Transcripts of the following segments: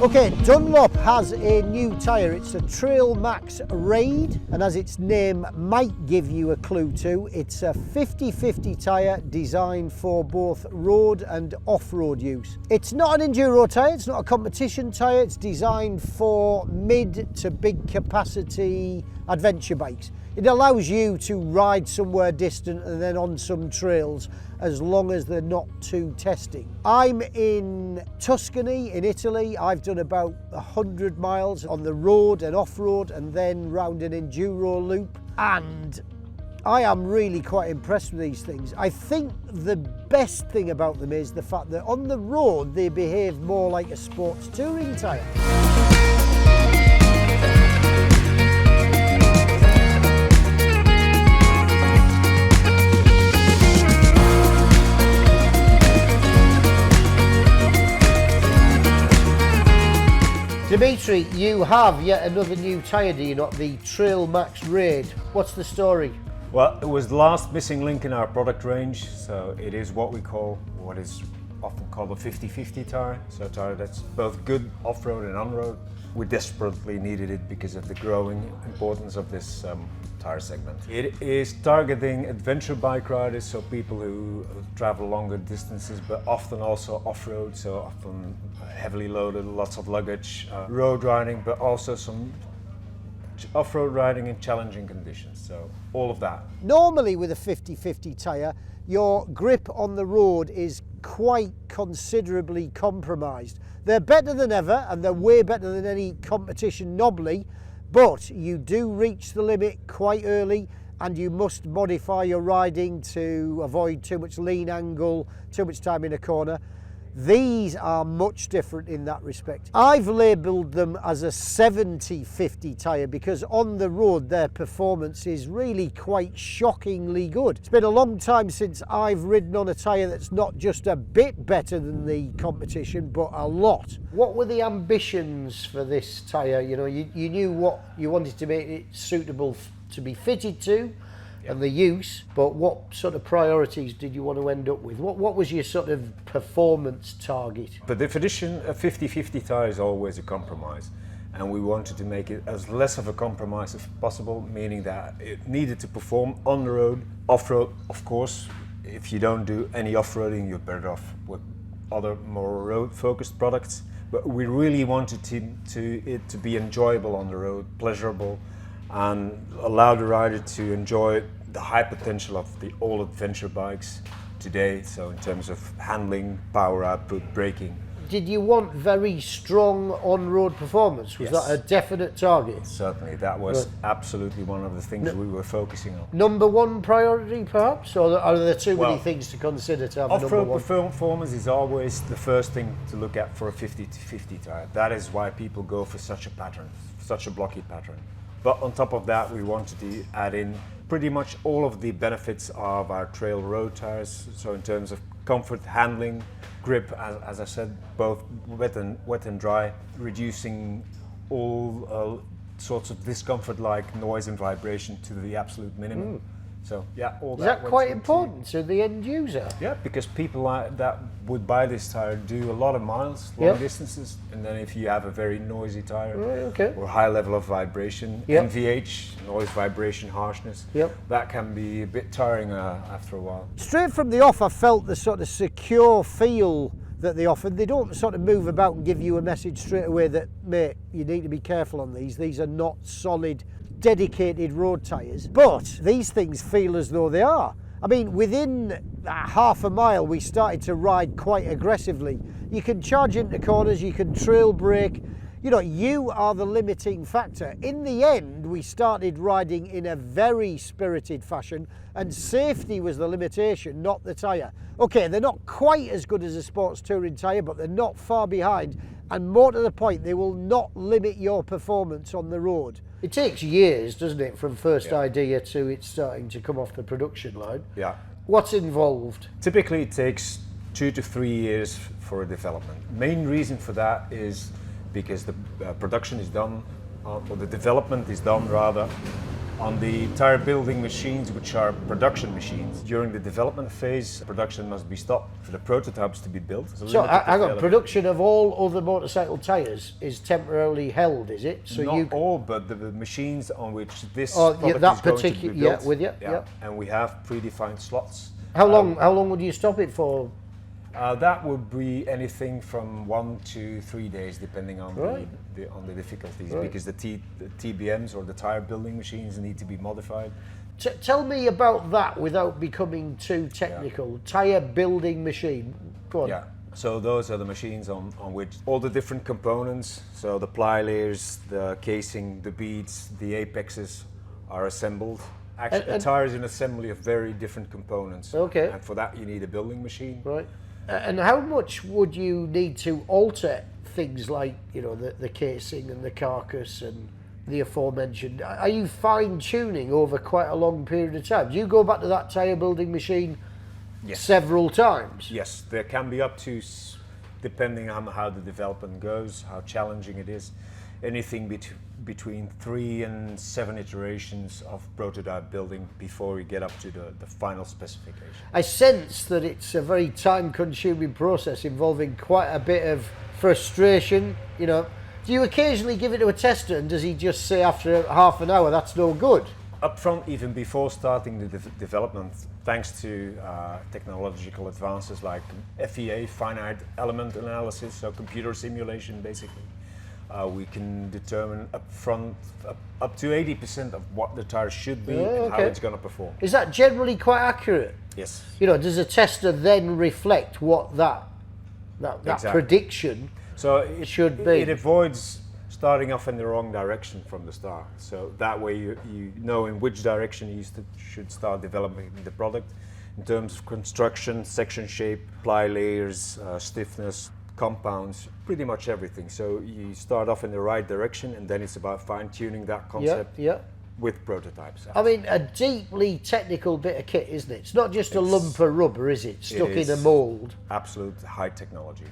Okay, Dunlop has a new tyre. It's a Trailmax Raid, and as its name might give you a clue to, it's a 50-50 tyre designed for both road and off-road use. It's not an enduro tyre, it's not a competition tyre, it's designed for mid to big capacity adventure bikes. It allows you to ride somewhere distant and then on some trails as long as they're not too testing. I'm in Tuscany in Italy. I've done about 100 miles on the road and off-road and then round an enduro loop, and I am really quite impressed with these things. I think the best thing about them is the fact that on the road they behave more like a sports touring tyre. Dimitri, you have yet another new tyre, do you not? The Trailmax Raid. What's the story? Well, it was the last missing link in our product range, so it is what is often called a 50-50 tyre, so a tyre that's both good off-road and on-road. We desperately needed it because of the growing importance of this tyre segment. It is targeting adventure bike riders, so people who travel longer distances, but often also off-road, so often heavily loaded, lots of luggage, road riding, but also some off-road riding in challenging conditions, so all of that. Normally with a 50-50 tyre, your grip on the road is quite considerably compromised. They're better than ever, and they're way better than any competition knobbly, but you do reach the limit quite early, and you must modify your riding to avoid too much lean angle, too much time in a corner. These are much different in that respect. I've labelled them as a 70-50 tyre because on the road their performance is really quite shockingly good. It's been a long time since I've ridden on a tyre that's not just a bit better than the competition, but a lot. What were the ambitions for this tyre? You know, you knew what you wanted to make it suitable to be fitted to, and the use, but what sort of priorities did you want to end up with? What was your sort of performance target? The definition of 50-50 tyre is always a compromise, and we wanted to make it as less of a compromise as possible, meaning that it needed to perform on the road, off-road. Of course, if you don't do any off-roading, you're better off with other more road-focused products, but we really wanted it to be enjoyable on the road, pleasurable, and allow the rider to enjoy the high potential of the all adventure bikes today, so in terms of handling, power output, braking. Did you want very strong on-road performance? Was that a definite target? Certainly, that was absolutely one of the things we were focusing on. Number one priority perhaps, or are there too many things to consider to have a number one? Off-road performance is always the first thing to look at for a 50-50 tyre. That is why people go for such a pattern, such a blocky pattern. But on top of that, we wanted to add in pretty much all of the benefits of our trail road tyres. So in terms of comfort, handling, grip, as I said, both wet and dry, reducing all sorts of discomfort like noise and vibration to the absolute minimum. So yeah, all that. Is that quite important to the end user? Yeah, because people that would buy this tyre do a lot of miles, long distances, and then if you have a very noisy tyre or high level of vibration, NVH, noise, vibration, harshness, that can be a bit tiring after a while. Straight from the off, I felt the sort of secure feel that they offered. They don't sort of move about and give you a message straight away that, mate, you need to be careful on these. These are not solid, dedicated road tyres, but these things feel as though they are. I mean, within half a mile we started to ride quite aggressively. You can charge into corners, you can trail brake, you know, you are the limiting factor. In the end, we started riding in a very spirited fashion, and safety was the limitation, not the tyre. Okay, they're not quite as good as a sports touring tyre, but they're not far behind, and more to the point, they will not limit your performance on the road. It takes years, doesn't it, from first idea to it starting to come off the production line? Yeah. What's involved? Typically it takes 2 to 3 years for a development. Main reason for that is because the production is done, or the development is done rather, On the tire building machines, which are production machines, during the development phase, production must be stopped for the prototypes to be built. So hang on, production of all other motorcycle tyres is temporarily held, is it? So not all, but the machines on which this that product is going to be particular, built. yeah, with you, yeah. And we have predefined slots. How long would you stop it for? That would be anything from 1 to 3 days, depending on the difficulties, because the TBMs or the tire building machines need to be modified. Tell me about that without becoming too technical. Tire building machine. Go on. Yeah. So those are the machines on which all the different components, so the ply layers, the casing, the beads, the apexes are assembled. Actually, a tire is an assembly of very different components. Okay. And for that you need a building machine. Right. And how much would you need to alter things like, you know, the casing and the carcass and the aforementioned? Are you fine-tuning over quite a long period of time? Do you go back to that tyre building machine several times? Yes, there can be up to, depending on how the development goes, how challenging it is, anything between 3 and 7 iterations of prototype building before we get up to the final specification. I sense that it's a very time-consuming process involving quite a bit of frustration. You know, do you occasionally give it to a tester and does he just say after half an hour that's no good? Up front, even before starting the development, thanks to technological advances like FEA, finite element analysis, so computer simulation basically, we can determine upfront up to 80% of what the tire should be and how it's going to perform. Is that generally quite accurate? Yes. You know, does a tester then reflect what that prediction should be? It avoids starting off in the wrong direction from the start. So that way you know in which direction you should start developing the product in terms of construction, section shape, ply layers, stiffness, compounds, pretty much everything. So you start off in the right direction and then it's about fine-tuning that concept with prototypes. I mean, a deeply technical bit of kit, isn't it? It's not just a lump of rubber, is it? Stuck in a mould. Absolute high technology,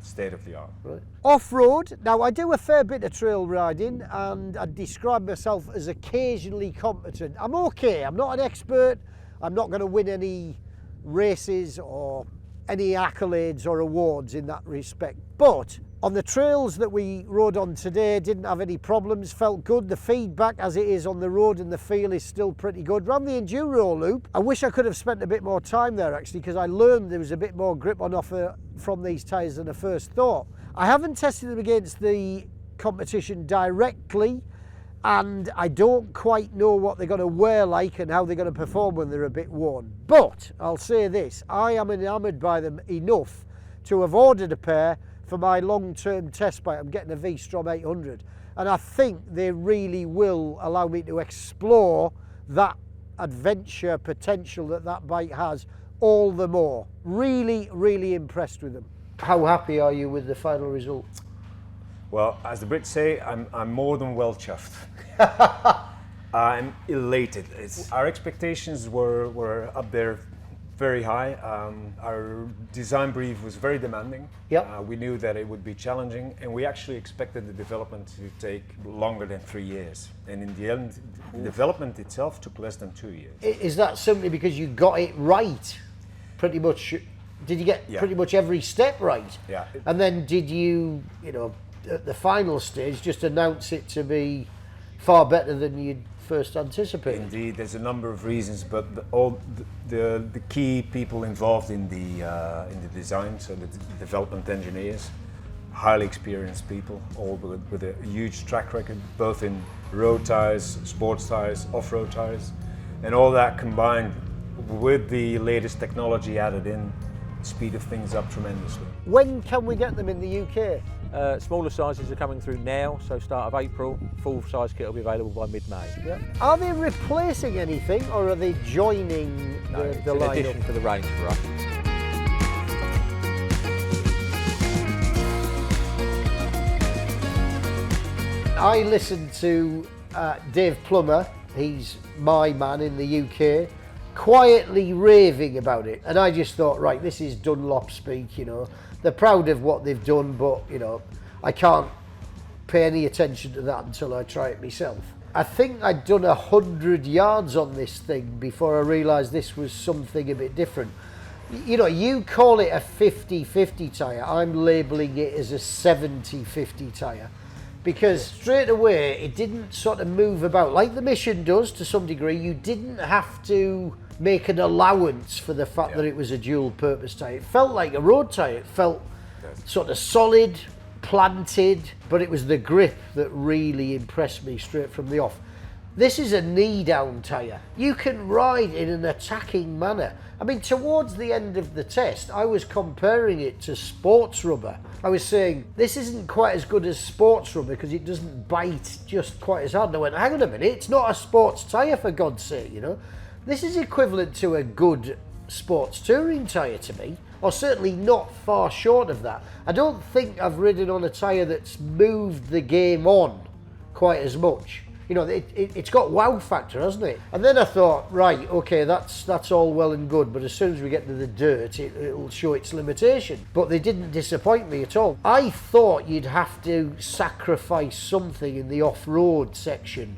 state of the art. Right. Off-road, now I do a fair bit of trail riding and I describe myself as occasionally competent. I'm okay, I'm not an expert, I'm not going to win any races or any accolades or awards in that respect, but on the trails that we rode on today, didn't have any problems, felt good. The feedback as it is on the road and the feel is still pretty good. Ran the enduro loop. I wish I could have spent a bit more time there actually, because I learned there was a bit more grip on offer from these tyres than I first thought. I haven't tested them against the competition directly, and I don't quite know what they're going to wear like and how they're going to perform when they're a bit worn. But I'll say this, I am enamoured by them enough to have ordered a pair for my long-term test bike. I'm getting a V-Strom 800, and I think they really will allow me to explore that adventure potential that bike has all the more. Really, really impressed with them. How happy are you with the final result? Well, as the Brits say, I'm more than well chuffed. I'm elated. Our expectations were up there very high. Our design brief was very demanding. We knew that it would be challenging, and we actually expected the development to take longer than 3 years. And in the end, the development itself took less than 2 years. Is that simply because you got it right? Pretty much, did you get pretty much every step right? Yeah. And then did you, at the final stage, just announce it to be far better than you'd first anticipated? Indeed, there's a number of reasons, but all the key people involved in the design, so the development engineers, highly experienced people, all with a huge track record, both in road tires, sports tires, off-road tires, and all that combined with the latest technology added in, speeded things up tremendously. When can we get them in the UK? Smaller sizes are coming through now, so start of April. Full size kit will be available by mid-May. Yeah. Are they replacing anything, or are they joining the lineup? In addition to the range for us. I listened to Dave Plummer, he's my man in the UK, quietly raving about it, and I just thought, right, this is Dunlop speak, They're proud of what they've done, but I can't pay any attention to that until I try it myself. I think I'd done 100 yards on this thing before I realised this was something a bit different. You know, you call it a 50-50 tyre, I'm labelling it as a 70-50 tyre. Because straight away, it didn't sort of move about like the Mission does to some degree. You didn't have to make an allowance for the fact that it was a dual purpose tyre. It felt like a road tyre. It felt sort of solid, planted, but it was the grip that really impressed me straight from the off. This is a knee-down tyre. You can ride in an attacking manner. I mean, towards the end of the test, I was comparing it to sports rubber. I was saying, this isn't quite as good as sports rubber because it doesn't bite just quite as hard. And I went, hang on a minute, it's not a sports tyre for God's sake, you know. This is equivalent to a good sports touring tyre to me, or certainly not far short of that. I don't think I've ridden on a tyre that's moved the game on quite as much. You know, it's got wow factor, hasn't it? And then I thought, right, okay, that's all well and good, but as soon as we get to the dirt, it'll show its limitation. But they didn't disappoint me at all. I thought you'd have to sacrifice something in the off-road section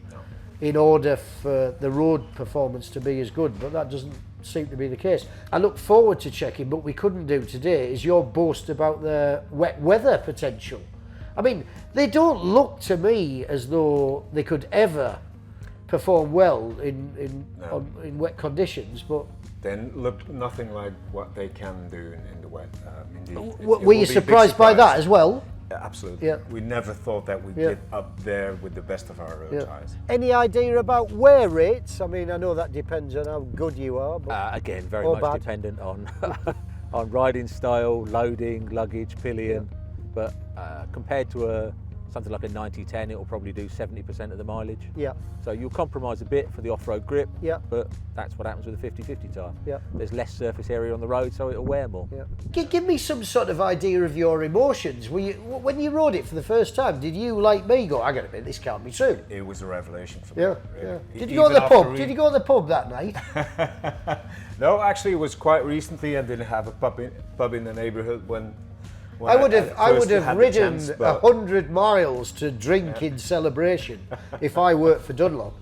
in order for the road performance to be as good, but that doesn't seem to be the case. I look forward to checking, but we couldn't do today, is your boast about the wet weather potential. I mean, they don't look to me as though they could ever perform well in wet conditions, but then look nothing like what they can do in the wet. Indeed. Were you surprised by that as well? Yeah, absolutely. Yeah. We never thought that we'd get up there with the best of our road tyres. Any idea about wear rates? I mean, I know that depends on how good you are, but again, very much dependent on on riding style, loading, luggage, pillion. But compared to something like a 90-10, it will probably do 70% of the mileage. Yeah. So you'll compromise a bit for the off-road grip. Yeah. But that's what happens with a 50-50 tyre. Yeah. There's less surface area on the road, so it'll wear more. Yeah. Give me some sort of idea of your emotions. When you rode it for the first time, did you, like me, go, hang on a minute, this can't be true? It was a revelation for me. Yeah. Did you go to the pub? Did you go to the pub that night? No, actually, it was quite recently. I didn't have a pub in the neighbourhood when I would have ridden chance, 100 miles to drink in celebration if I worked for Dunlop.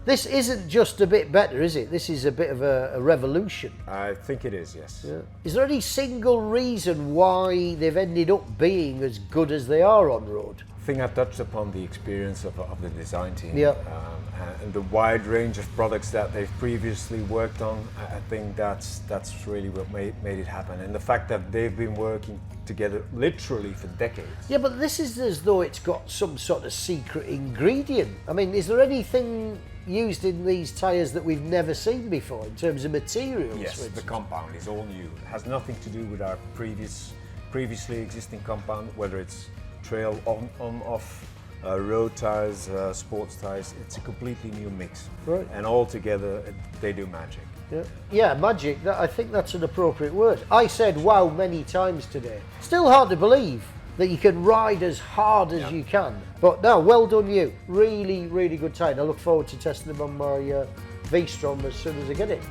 This isn't just a bit better, is it? This is a bit of a revolution. I think it is, yes. Yeah. Is there any single reason why they've ended up being as good as they are on road? I think I touched upon the experience of the design team and the wide range of products that they've previously worked on. I think that's really what made it happen, and the fact that they've been working together literally for decades. Yeah, but this is as though it's got some sort of secret ingredient. I mean, is there anything used in these tyres that we've never seen before in terms of materials? Yes, the compound is all new. It has nothing to do with our previously existing compound, whether it's trail on off road tyres, sports tyres. It's a completely new mix, right? And all together they do magic. Yeah, magic. I think that's an appropriate word. I said wow many times today. Still hard to believe that you can ride as hard as you can. But no, well done you. Really, really good tyre. I look forward to testing them on my V-Strom as soon as I get it.